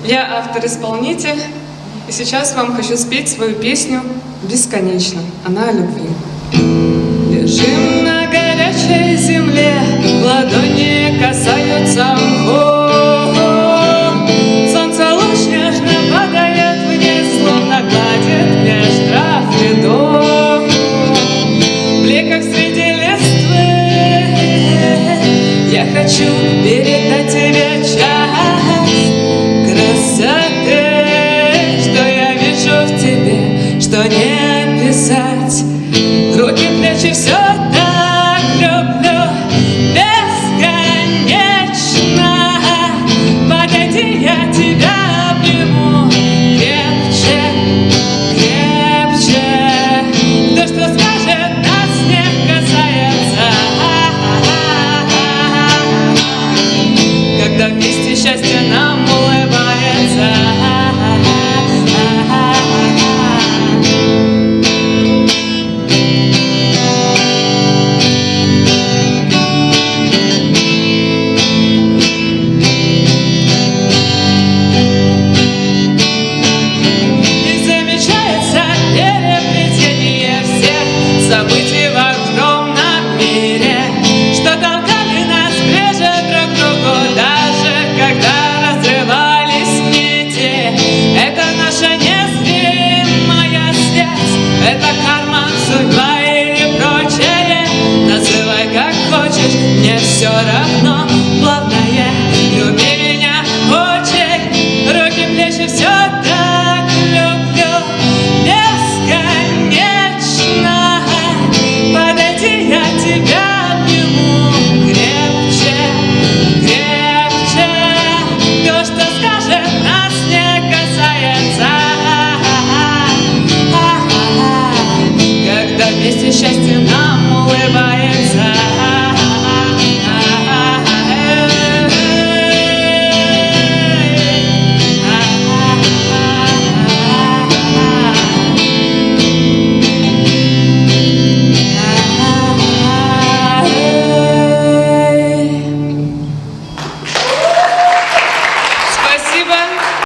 Я автор-исполнитель, и сейчас вам хочу спеть свою песню «Бесконечно». Она о любви. Лежим на горячей земле, ладони касаются мхов. Солнце луч нежно падает вниз, словно гладит меж трав рядов. В бликах среди листвы я хочу передать тебе часть красоты, что я вижу в тебе, что не описать. Руки, плечи, все так люблю бесконечно. Подойди, я тебя обниму крепче, крепче. То, что скажет, нас не касается. Когда вместе счастье нам улыбается. Событий в огромном мире, что толкали нас ближе друг к другу, даже когда разрывались нити. Это наша незримая связь, это карма, судьба или прочее. Называй как хочешь, мне все равно. Главное, люби меня очень. Руки, плечи, все так люблю бесконечно. Я тебя обниму крепче, крепче. То, что скажет, нас не касается. Когда вместе счастье нам